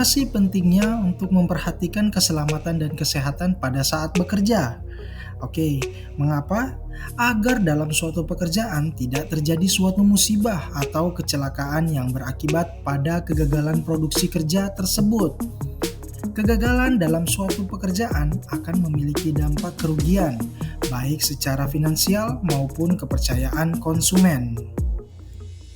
sih pentingnya untuk memperhatikan keselamatan dan kesehatan pada saat bekerja? Oke, mengapa? Agar dalam suatu pekerjaan tidak terjadi suatu musibah atau kecelakaan yang berakibat pada kegagalan produksi kerja tersebut. Kegagalan dalam suatu pekerjaan akan memiliki dampak kerugian, baik secara finansial maupun kepercayaan konsumen.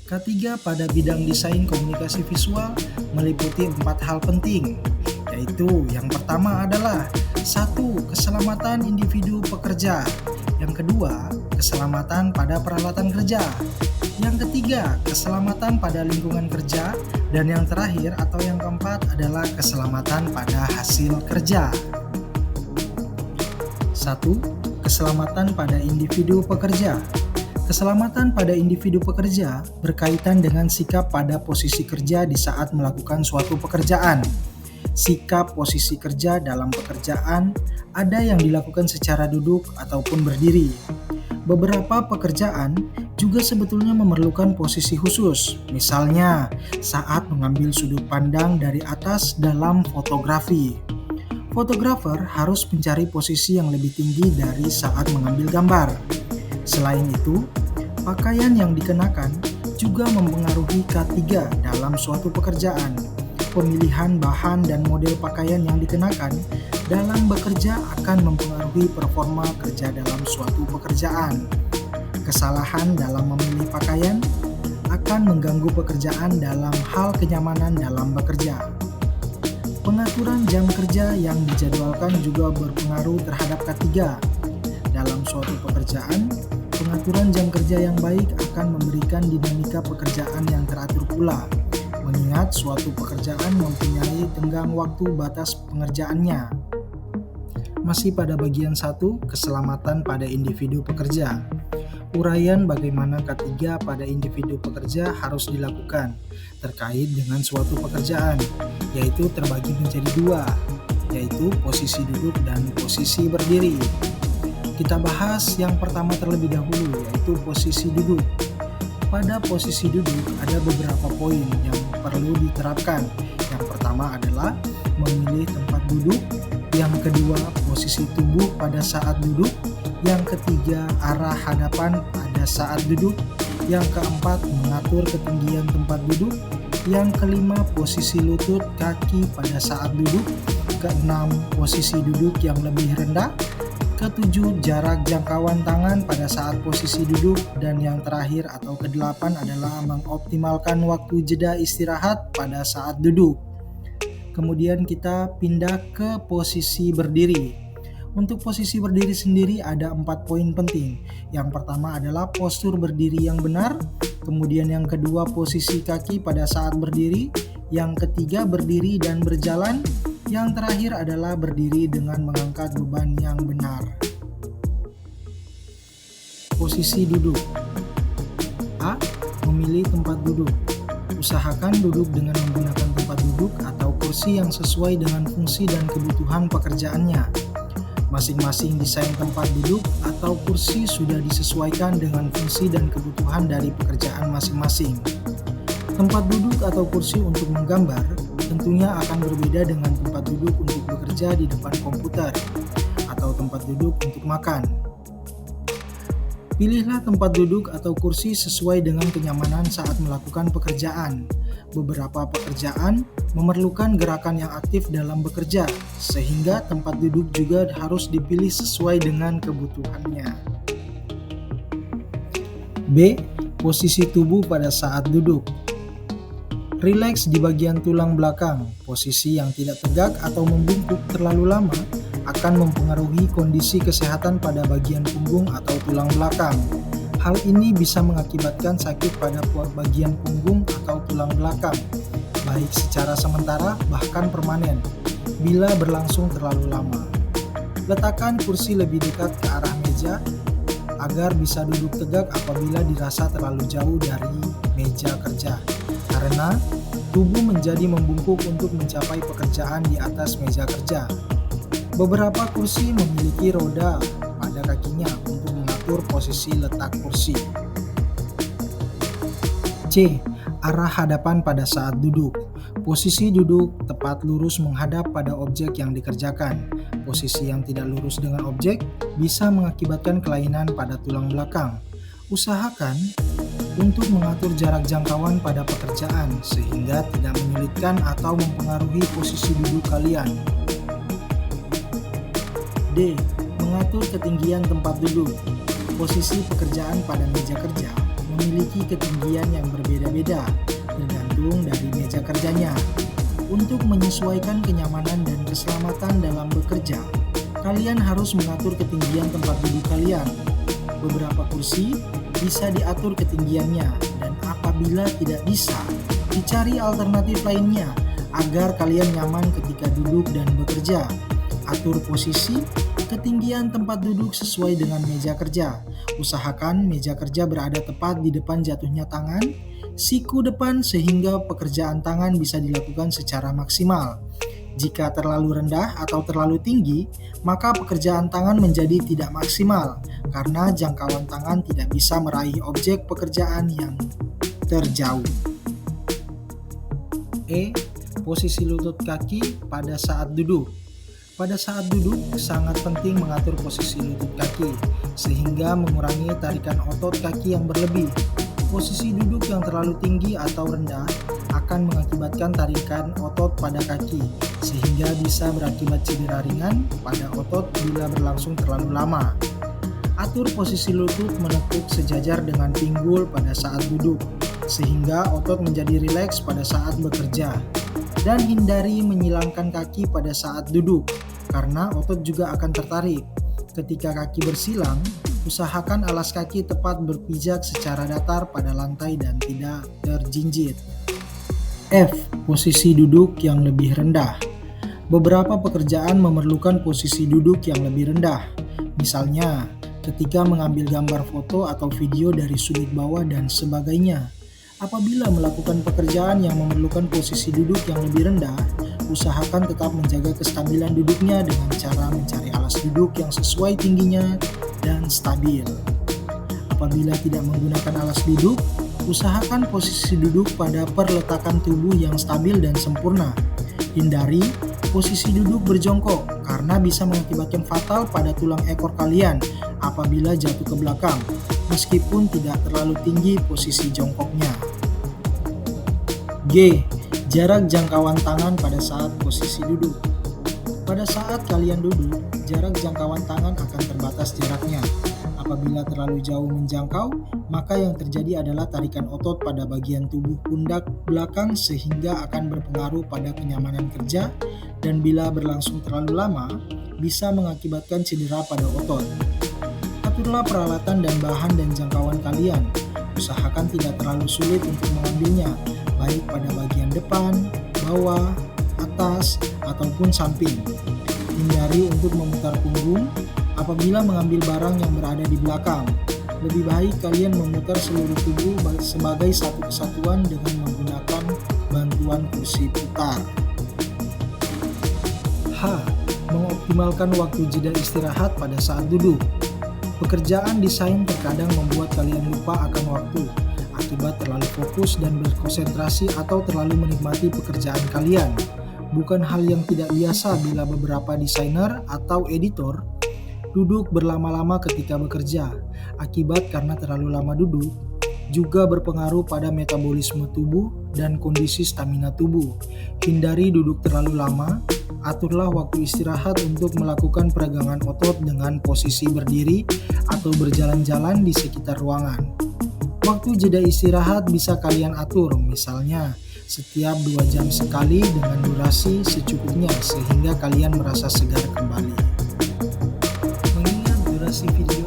Ketiga, pada bidang desain komunikasi visual meliputi 4 hal penting, yaitu yang pertama adalah 1. Keselamatan individu pekerja. Yang kedua, keselamatan pada peralatan kerja. Yang ketiga, keselamatan pada lingkungan kerja. Dan yang terakhir atau yang keempat adalah keselamatan pada hasil kerja. 1. Keselamatan pada individu pekerja. Keselamatan pada individu pekerja berkaitan dengan sikap pada posisi kerja di saat melakukan suatu pekerjaan. Sikap posisi kerja dalam pekerjaan ada yang dilakukan secara duduk ataupun berdiri. Beberapa pekerjaan juga sebetulnya memerlukan posisi khusus, misalnya saat mengambil sudut pandang dari atas dalam fotografi. Fotografer harus mencari posisi yang lebih tinggi dari saat mengambil gambar. Selain itu, pakaian yang dikenakan juga mempengaruhi K3 dalam suatu pekerjaan. Pemilihan bahan dan model pakaian yang dikenakan dalam bekerja akan mempengaruhi performa kerja dalam suatu pekerjaan. Kesalahan dalam memilih pakaian akan mengganggu pekerjaan dalam hal kenyamanan dalam bekerja. Pengaturan jam kerja yang dijadwalkan juga berpengaruh terhadap K3. Dalam suatu pekerjaan, pengaturan jam kerja yang baik akan memberikan dinamika pekerjaan yang teratur pula, mengingat suatu pekerjaan mempunyai tenggang waktu batas pengerjaannya. Masih pada bagian 1, keselamatan pada individu pekerja. Uraian bagaimana K3 pada individu pekerja harus dilakukan terkait dengan suatu pekerjaan, yaitu terbagi menjadi 2, yaitu posisi duduk dan posisi berdiri. Kita bahas yang pertama terlebih dahulu, yaitu posisi duduk. Pada posisi duduk ada beberapa poin yang perlu diterapkan. Yang pertama adalah memilih tempat duduk, yang kedua posisi tubuh pada saat duduk, yang ketiga arah hadapan pada saat duduk, yang keempat mengatur ketinggian tempat duduk, yang kelima posisi lutut kaki pada saat duduk, keenam posisi duduk yang lebih rendah, ketujuh jarak jangkauan tangan pada saat posisi duduk, dan yang terakhir atau kedelapan adalah mengoptimalkan waktu jeda istirahat pada saat duduk. Kemudian kita pindah ke posisi berdiri. Untuk posisi berdiri sendiri ada 4 poin penting. Yang pertama adalah postur berdiri yang benar, kemudian yang kedua posisi kaki pada saat berdiri, yang ketiga berdiri dan berjalan, yang terakhir adalah berdiri dengan mengangkat beban yang benar. Posisi duduk. A. Memilih tempat duduk. Usahakan duduk dengan menggunakan tempat duduk atau kursi yang sesuai dengan fungsi dan kebutuhan pekerjaannya. Masing-masing desain tempat duduk atau kursi sudah disesuaikan dengan fungsi dan kebutuhan dari pekerjaan masing-masing. Tempat duduk atau kursi untuk menggambar tentunya akan berbeda dengan tempat duduk untuk bekerja di depan komputer atau tempat duduk untuk makan. Pilihlah tempat duduk atau kursi sesuai dengan kenyamanan saat melakukan pekerjaan. Beberapa pekerjaan memerlukan gerakan yang aktif dalam bekerja, sehingga tempat duduk juga harus dipilih sesuai dengan kebutuhannya. B. Posisi tubuh pada saat duduk. Rileks di bagian tulang belakang. Posisi yang tidak tegak atau membungkuk terlalu lama akan mempengaruhi kondisi kesehatan pada bagian punggung atau tulang belakang. Hal ini bisa mengakibatkan sakit pada bagian punggung atau tulang belakang, baik secara sementara bahkan permanen, bila berlangsung terlalu lama. Letakkan kursi lebih dekat ke arah meja agar bisa duduk tegak apabila dirasa terlalu jauh dari meja kerja, karena tubuh menjadi membungkuk untuk mencapai pekerjaan di atas meja kerja. Beberapa kursi memiliki roda pada kakinya untuk mengatur posisi letak kursi. C. Arah hadapan pada saat duduk. Posisi duduk tepat lurus menghadap pada objek yang dikerjakan. Posisi yang tidak lurus dengan objek bisa mengakibatkan kelainan pada tulang belakang. Usahakan untuk mengatur jarak jangkauan pada pekerjaan sehingga tidak menyulitkan atau mempengaruhi posisi duduk kalian. D. Mengatur ketinggian tempat duduk. Posisi pekerjaan pada meja kerja memiliki ketinggian yang berbeda-beda tergantung dari meja kerjanya. Untuk menyesuaikan kenyamanan dan keselamatan dalam bekerja, kalian harus mengatur ketinggian tempat duduk kalian. Beberapa kursi bisa diatur ketinggiannya, dan apabila tidak bisa, dicari alternatif lainnya agar kalian nyaman ketika duduk dan bekerja. Atur posisi, ketinggian tempat duduk sesuai dengan meja kerja. Usahakan meja kerja berada tepat di depan jatuhnya tangan, siku depan sehingga pekerjaan tangan bisa dilakukan secara maksimal. Jika terlalu rendah atau terlalu tinggi, maka pekerjaan tangan menjadi tidak maksimal karena jangkauan tangan tidak bisa meraih objek pekerjaan yang terjauh. E. Posisi lutut kaki pada saat duduk. Pada saat duduk, sangat penting mengatur posisi lutut kaki sehingga mengurangi tarikan otot kaki yang berlebih. Posisi duduk yang terlalu tinggi atau rendah akan mengakibatkan tarikan otot pada kaki sehingga bisa berakibat cedera ringan pada otot bila berlangsung terlalu lama. Atur posisi lutut menekuk sejajar dengan pinggul pada saat duduk sehingga otot menjadi rileks pada saat bekerja. Dan hindari menyilangkan kaki pada saat duduk karena otot juga akan tertarik. Ketika kaki bersilang, usahakan alas kaki tepat berpijak secara datar pada lantai dan tidak terjinjit. F. Posisi duduk yang lebih rendah. Beberapa pekerjaan memerlukan posisi duduk yang lebih rendah. Misalnya, ketika mengambil gambar foto atau video dari sudut bawah dan sebagainya. Apabila melakukan pekerjaan yang memerlukan posisi duduk yang lebih rendah, usahakan tetap menjaga kestabilan duduknya dengan cara mencari alas duduk yang sesuai tingginya dan stabil. Apabila tidak menggunakan alas duduk, usahakan posisi duduk pada perletakan tubuh yang stabil dan sempurna. Hindari posisi duduk berjongkok karena bisa mengakibatkan fatal pada tulang ekor kalian apabila jatuh ke belakang, meskipun tidak terlalu tinggi posisi jongkoknya. G. Jarak jangkauan tangan pada saat posisi duduk. Pada saat kalian duduk, jarak jangkauan tangan akan terbatas jaraknya. Apabila terlalu jauh menjangkau, maka yang terjadi adalah tarikan otot pada bagian tubuh pundak belakang sehingga akan berpengaruh pada kenyamanan kerja dan bila berlangsung terlalu lama, bisa mengakibatkan cedera pada otot. Aturlah peralatan dan bahan dan jangkauan kalian. Usahakan tidak terlalu sulit untuk mengambilnya, baik pada bagian depan, bawah, atas, ataupun samping. Hindari untuk memutar punggung apabila mengambil barang yang berada di belakang. Lebih baik kalian memutar seluruh tubuh sebagai satu kesatuan dengan menggunakan bantuan kursi putar. H. Mengoptimalkan waktu jeda istirahat pada saat duduk. Pekerjaan desain terkadang membuat kalian lupa akan waktu akibat terlalu fokus dan berkonsentrasi atau terlalu menikmati pekerjaan kalian. Bukan hal yang tidak biasa bila beberapa desainer atau editor duduk berlama-lama ketika bekerja. Akibat karena terlalu lama duduk juga berpengaruh pada metabolisme tubuh dan kondisi stamina tubuh. Hindari duduk terlalu lama. Aturlah waktu istirahat untuk melakukan peregangan otot dengan posisi berdiri atau berjalan-jalan di sekitar ruangan. Waktu jeda istirahat bisa kalian atur, misalnya setiap 2 jam sekali dengan durasi secukupnya sehingga kalian merasa segar kembali. Mengingat durasi video